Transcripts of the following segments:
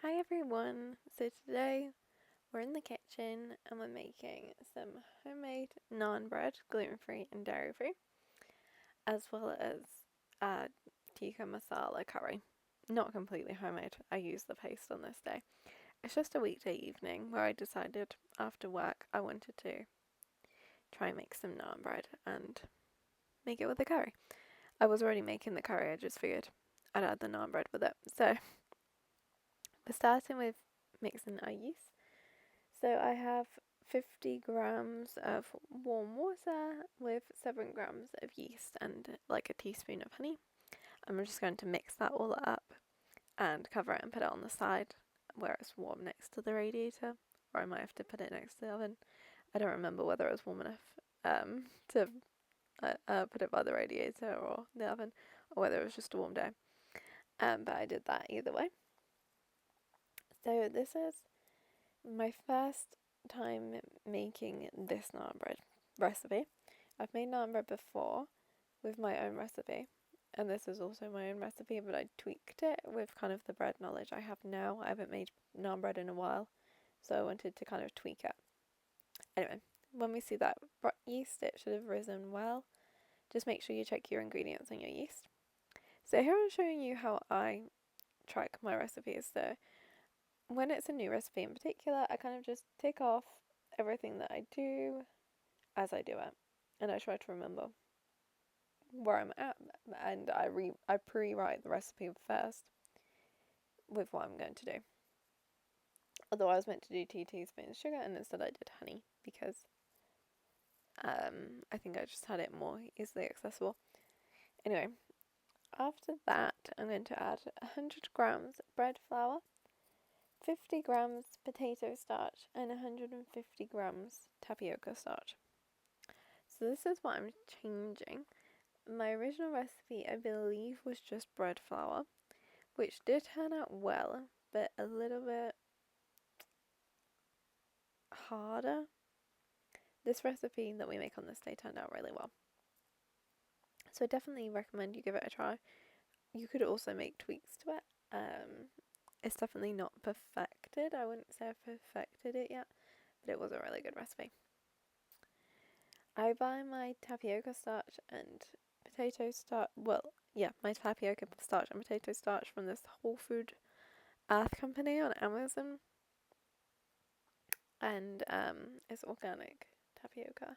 Hi everyone! So today we're in the kitchen and we're making some homemade naan bread, gluten-free and dairy-free, as well as a tikka masala curry. Not completely homemade, I used the paste on this day. It's just a weekday evening where I decided after work I wanted to try and make some naan bread and make it with a curry. I was already making the curry, I just figured I'd add the naan bread with it. So we're starting with mixing our yeast. So I have 50 grams of warm water with 7 grams of yeast and like a teaspoon of honey. I'm just going to mix that all up and cover it and put it on the side where it's warm next to the radiator, or I might have to put it next to the oven. I don't remember whether it was warm enough to put it by the radiator or the oven, or whether it was just a warm day. But I did that either way. So this is my first time making this naan bread recipe. I've made naan bread before with my own recipe, and this is also my own recipe, but I tweaked it with kind of the bread knowledge I have now. I haven't made naan bread in a while, so I wanted to kind of tweak it. Anyway, when we see that yeast, it should have risen well. Just make sure you check your ingredients on your yeast. So here I'm showing you how I track my recipes. So when it's a new recipe in particular, I kind of just tick off everything that I do as I do it, and I try to remember where I'm at, and I pre-write the recipe first with what I'm going to do. Although I was meant to do 2 teaspoons sugar, and instead I did honey because I think I just had it more easily accessible. Anyway, after that, I'm going to add 100 grams bread flour, 50 grams potato starch, and 150 grams tapioca starch. So this is what I'm changing. My original recipe, I believe, was just bread flour, which did turn out well, but a little bit harder. This recipe that we make on this day turned out really well. So I definitely recommend you give it a try. You could also make tweaks to it. It's definitely not perfected. I wouldn't say I've perfected it yet, but it was a really good recipe. I buy my tapioca starch and potato starch. Well, yeah, my tapioca starch and potato starch from this Whole Food Earth company on Amazon, and it's organic tapioca,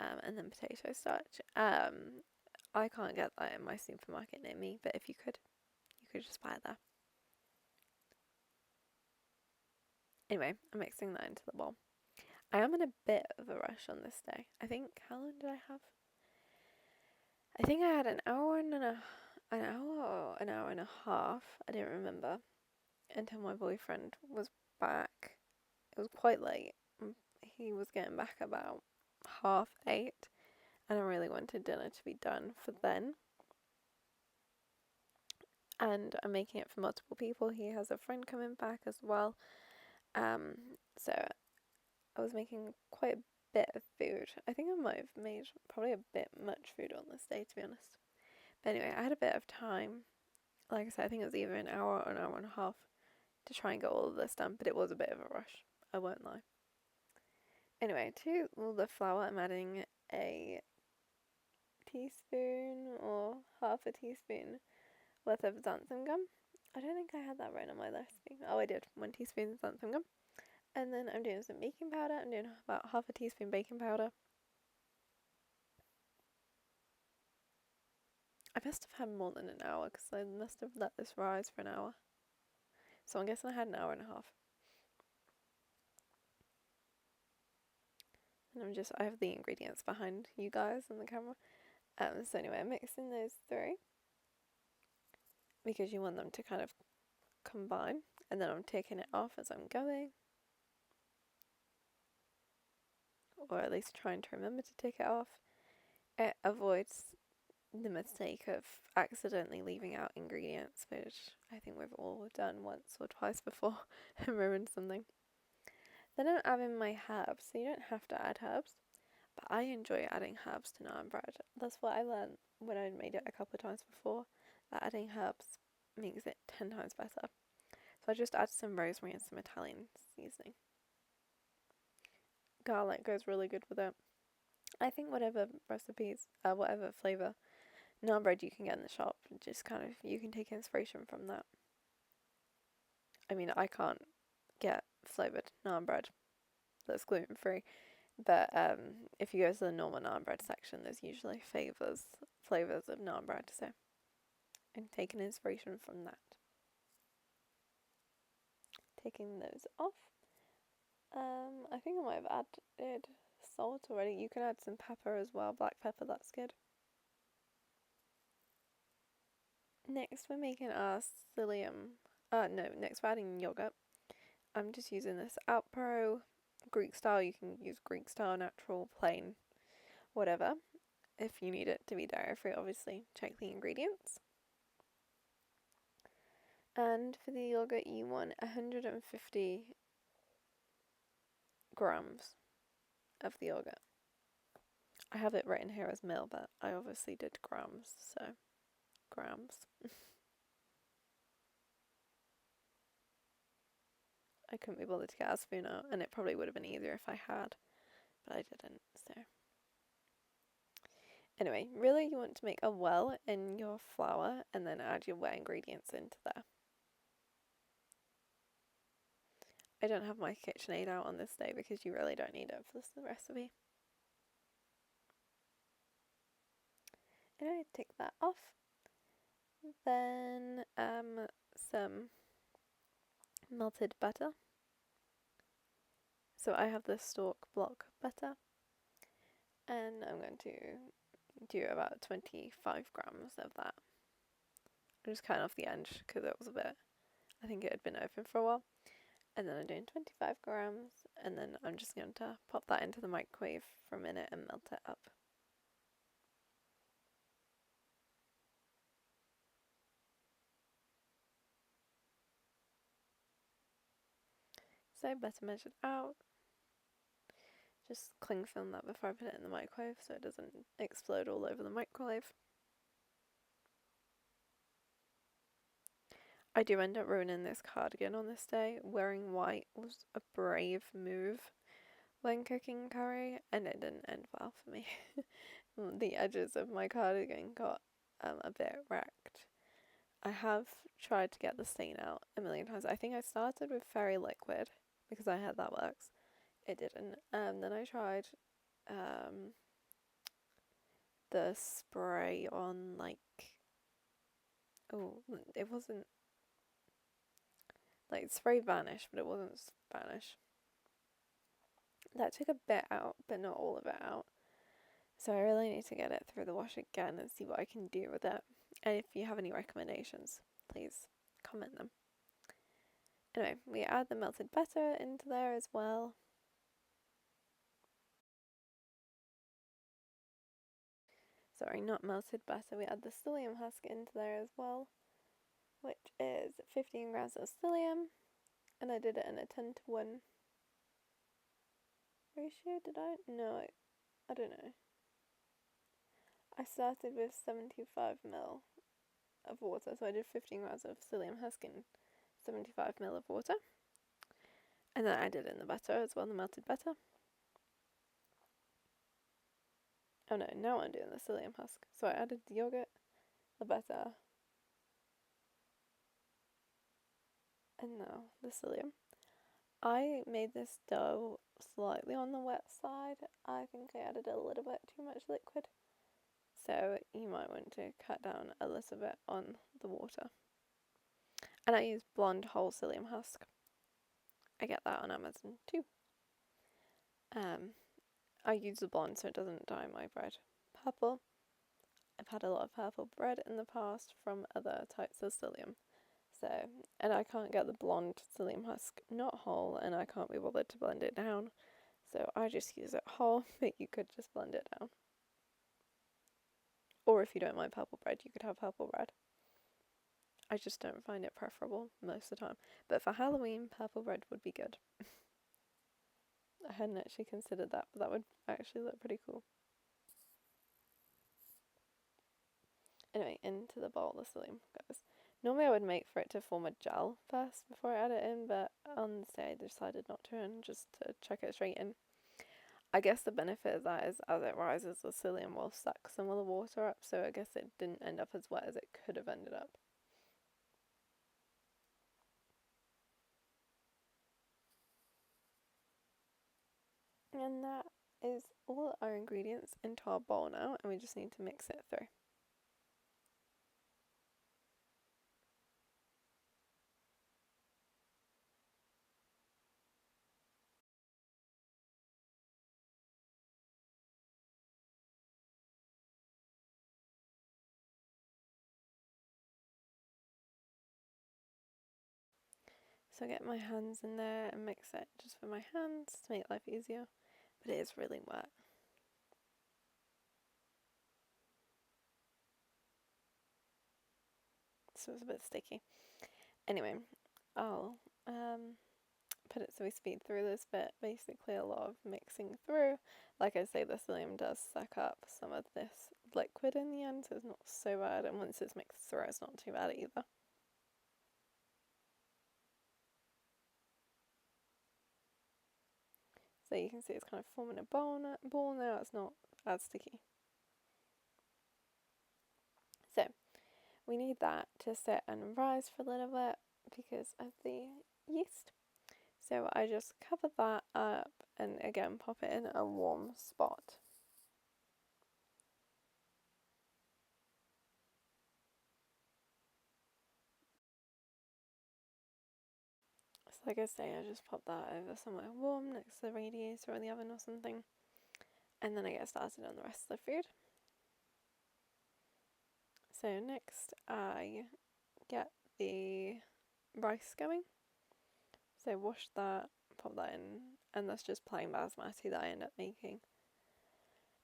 and then potato starch. I can't get that in my supermarket near me, but if you could just buy it there. Anyway, I'm mixing that into the bowl. I am in a bit of a rush on this day. I think, how long did I have? I think I had an hour or an hour and a half. I didn't remember until my boyfriend was back. It was quite late. He was getting back about 8:30, and I really wanted dinner to be done for then. And I'm making it for multiple people. He has a friend coming back as well. So I was making quite a bit of food. I think I might have made probably a bit much food on this day, to be honest. But anyway, I had a bit of time. Like I said, I think it was either an hour or an hour and a half to try and get all of this done, but it was a bit of a rush. I won't lie. Anyway, to all the flour, I'm adding a teaspoon or half a teaspoon worth of xanthan gum. I don't think I had that right on my recipe. Oh, I did. 1 teaspoon xanthan gum. And then I'm doing some baking powder. I'm doing about half a teaspoon baking powder. I must have had more than an hour because I must have let this rise for an hour. So I'm guessing I had an hour and a half. And I have the ingredients behind you guys on the camera. So anyway, I'm mixing those three because you want them to kind of combine, and then I'm taking it off as I'm going, or at least trying to remember to take it off. It avoids the mistake of accidentally leaving out ingredients, which I think we've all done once or twice before and ruined something. Then I'm adding my herbs, so you don't have to add herbs, but I enjoy adding herbs to naan bread. That's what I learned when I made it a couple of times before, that adding herbs makes it 10 times better. So I just add some rosemary and some Italian seasoning. Garlic goes really good with it. I think whatever whatever flavour naan bread you can get in the shop, just kind of, you can take inspiration from that. I mean, I can't get flavoured naan bread that's gluten free, but if you go to the normal naan bread section, there's usually flavours of naan bread, so I'm taking inspiration from that. Taking those off. I think I might have added salt already. You can add some pepper as well, black pepper, that's good. Next we're making our psyllium. Next we're adding yogurt. I'm just using this Outpro Greek style. You can use Greek style, natural, plain, whatever. If you need it to be dairy free, obviously check the ingredients. And for the yogurt, you want 150 grams of the yogurt. I have it written here as mil, but I obviously did grams, so grams. I couldn't be bothered to get a spoon out, and it probably would have been easier if I had, but I didn't, so. Anyway, really you want to make a well in your flour and then add your wet ingredients into there. I don't have my KitchenAid out on this day because you really don't need it for this recipe. Anyway, take that off. Then some melted butter. So I have this Stork block butter, and I'm going to do about 25 grams of that. I'm just cutting off the edge because it was a bit, I think it had been open for a while. And then I'm doing 25 grams, and then I'm just going to pop that into the microwave for a minute and melt it up. So better measured out. Just cling film that before I put it in the microwave so it doesn't explode all over the microwave. I do end up ruining this cardigan on this day. Wearing white was a brave move when cooking curry, and it didn't end well for me. The edges of my cardigan got a bit wrecked. I have tried to get the stain out a million times. I think I started with fairy liquid because I heard that works. It didn't. Then I tried the spray on it wasn't like spray vanish, but it wasn't vanish. That took a bit out, but not all of it out. So I really need to get it through the wash again and see what I can do with it. And if you have any recommendations, please comment them. Anyway, we add the melted butter into there as well. Sorry, not melted butter. We add the psyllium husk into there as well, which is 15 grams of psyllium. And I did it in a 10-to-1 ratio, did I? No, I don't know. I started with 75 ml of water, so I did 15 grams of psyllium husk in 75 ml of water. And then I did it in the butter as well, the melted butter. Oh no, now I'm doing the psyllium husk. So I added the yogurt, the butter, and now the psyllium. I made this dough slightly on the wet side. I think I added a little bit too much liquid. So you might want to cut down a little bit on the water. And I use blonde whole psyllium husk. I get that on Amazon too. I use the blonde so it doesn't dye my bread purple. I've had a lot of purple bread in the past from other types of psyllium. So, and I can't get the blonde psyllium husk not whole, and I can't be bothered to blend it down. So I just use it whole, but you could just blend it down. Or if you don't like purple bread, you could have purple bread. I just don't find it preferable most of the time. But for Halloween, purple bread would be good. I hadn't actually considered that, but that would actually look pretty cool. Anyway, into the bowl the psyllium goes. Normally I would make for it to form a gel first before I add it in, but on this day I decided not to and just to chuck it straight in. I guess the benefit of that is as it rises, the psyllium will suck some of the water up, so I guess it didn't end up as wet as it could have ended up. And that is all our ingredients into our bowl now, and we just need to mix it through. So I get my hands in there and mix it just with my hands to make life easier, but it is really wet. So it's a bit sticky. Anyway, I'll put it so we speed through this bit. Basically a lot of mixing through. Like I say, the psyllium does suck up some of this liquid in the end, so it's not so bad, and once it's mixed through it's not too bad either. So you can see it's kind of forming a ball now, it's not as sticky. So we need that to sit and rise for a little bit because of the yeast. So I just cover that up and again pop it in a warm spot. So like I say, I just pop that over somewhere warm next to the radiator or the oven or something, and then I get started on the rest of the food. So next I get the rice going. So wash that, pop that in, and that's just plain basmati that I end up making.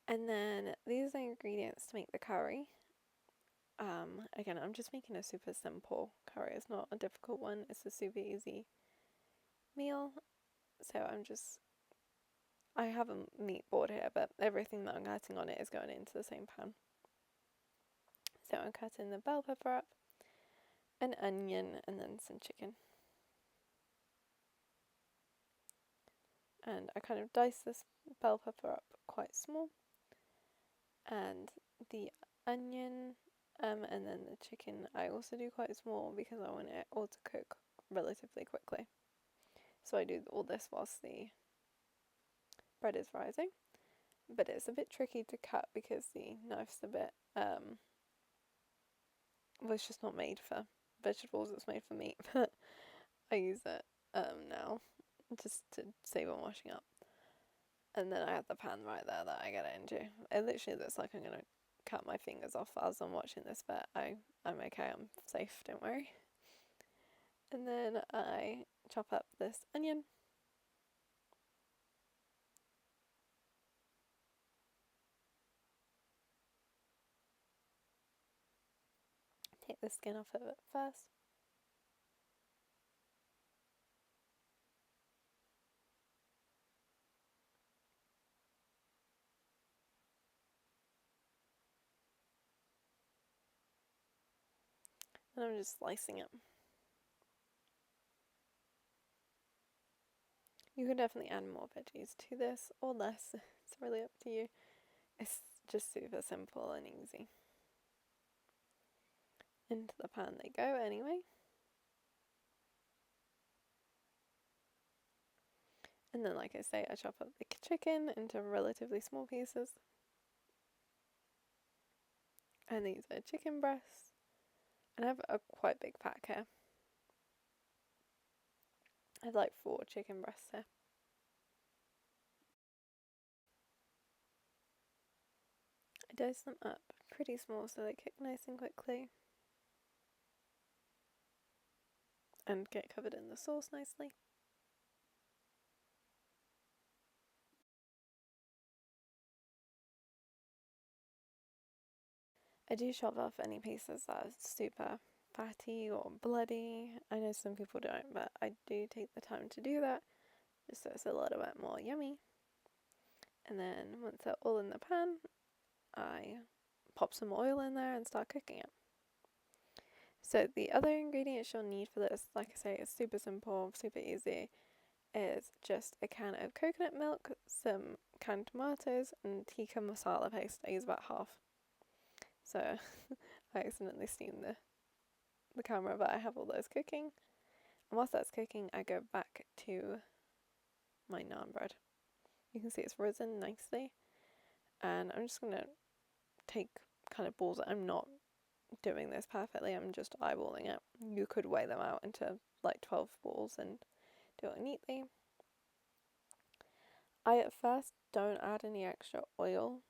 And then these are the ingredients to make the curry. Again, I'm just making a super simple curry. It's not a difficult one. It's a super easy meal. So I have a meat board here, but everything that I'm cutting on it is going into the same pan. So I'm cutting the bell pepper up, an onion, and then some chicken. And I kind of dice this bell pepper up quite small, and the onion, and then the chicken I also do quite small because I want it all to cook relatively quickly. So I do all this whilst the bread is rising, but it's a bit tricky to cut because the knife's a bit, well, it's just not made for vegetables, it's made for meat, but I use it now just to save on washing up. And then I have the pan right there that I get it into. It literally looks like I'm gonna cut my fingers off as I'm watching this, but I'm okay, I'm safe, don't worry. And then I chop up this onion. Take the skin off of it first. And I'm just slicing it. You can definitely add more veggies to this or less. It's really up to you. It's just super simple and easy. Into the pan they go anyway. And then, like I say, I chop up the chicken into relatively small pieces. And these are chicken breasts. And I have a quite big pack here. I have like 4 chicken breasts here. I dice them up pretty small so they cook nice and quickly. And get covered in the sauce nicely. I do chop off any pieces that are super fatty or bloody. I know some people don't, but I do take the time to do that just so it's a little bit more yummy. And then once they're all in the pan, I pop some oil in there and start cooking it. So the other ingredients you'll need for this, like I say, it's super simple, super easy, is just a can of coconut milk, some canned tomatoes, and tikka masala paste. I use about half. So I accidentally steamed the camera, but I have all those cooking. And whilst that's cooking, I go back to my naan bread. You can see it's risen nicely. And I'm just going to take kind of balls. I'm not doing this perfectly, I'm just eyeballing it. You could weigh them out into like 12 balls and do it neatly. I at first don't add any extra oil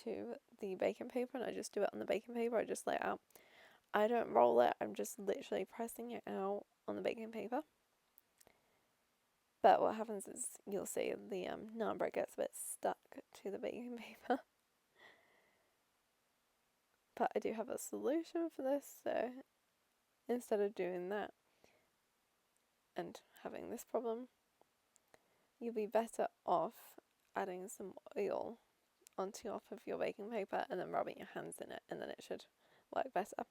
to the baking paper, and I just do it on the baking paper. I just lay it out. I don't roll it, I'm just literally pressing it out on the baking paper. But what happens is you'll see the naan bread gets a bit stuck to the baking paper. But I do have a solution for this, so instead of doing that and having this problem, you'll be better off adding some oil onto top of your baking paper and then rubbing your hands in it, and then it should work better.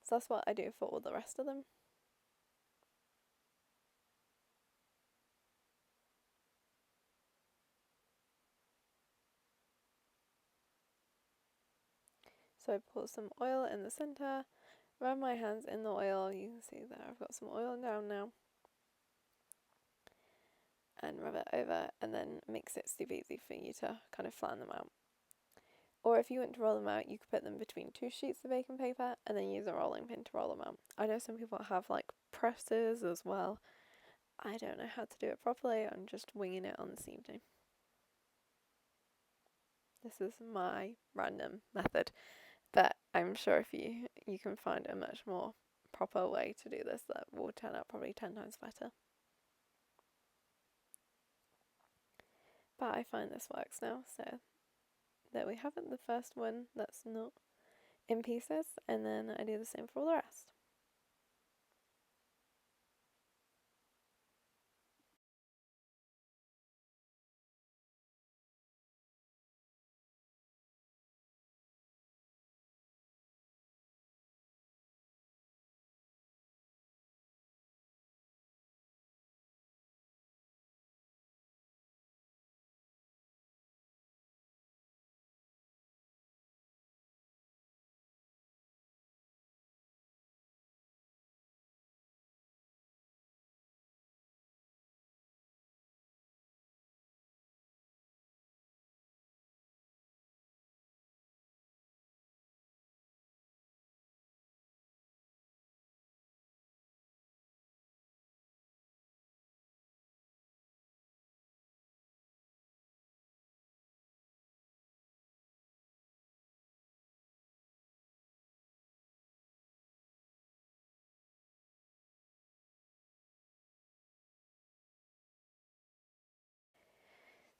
So that's what I do for all the rest of them. So I pour some oil in the center, rub my hands in the oil. You can see there I've got some oil down now. And rub it over, and then mix it super easy for you to kind of flatten them out. Or if you want to roll them out, you could put them between two sheets of baking paper and then use a rolling pin to roll them out. I know some people have like presses as well. I don't know how to do it properly. I'm just winging it on this evening. This is my random method, but I'm sure if you can find a much more proper way to do this, that will turn out probably 10 times better. But I find this works now, so there we have it, the first one that's not in pieces, and then I do the same for all the rest.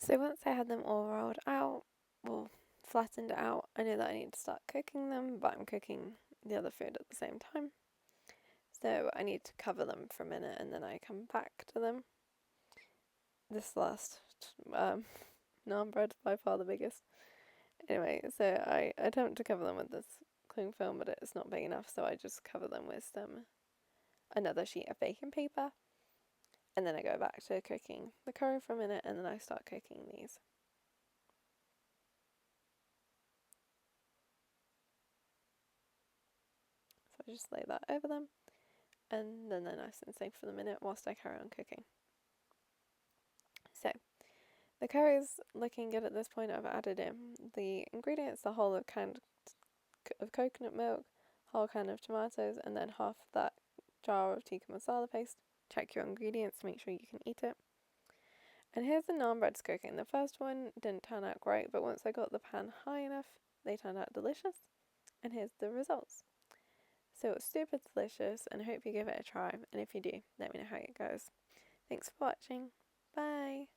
So once I had them all rolled out, well, flattened out, I knew that I need to start cooking them, but I'm cooking the other food at the same time. So I need to cover them for a minute and then I come back to them. This last naan bread is by far the biggest. Anyway, so I attempt to cover them with this cling film, but it's not big enough, so I just cover them with another sheet of baking paper. And then I go back to cooking the curry for a minute, and then I start cooking these. So I just lay that over them, and then they're nice and safe for the minute whilst I carry on cooking. So the curry's looking good at this point. I've added in the ingredients, the whole of can of coconut milk, whole can of tomatoes, and then half that jar of tikka masala paste. Check your ingredients to make sure you can eat it. And here's the naan breads cooking. The first one didn't turn out great, but once I got the pan high enough, they turned out delicious. And here's the results. So it's super delicious, and I hope you give it a try. And if you do, let me know how it goes. Thanks for watching. Bye.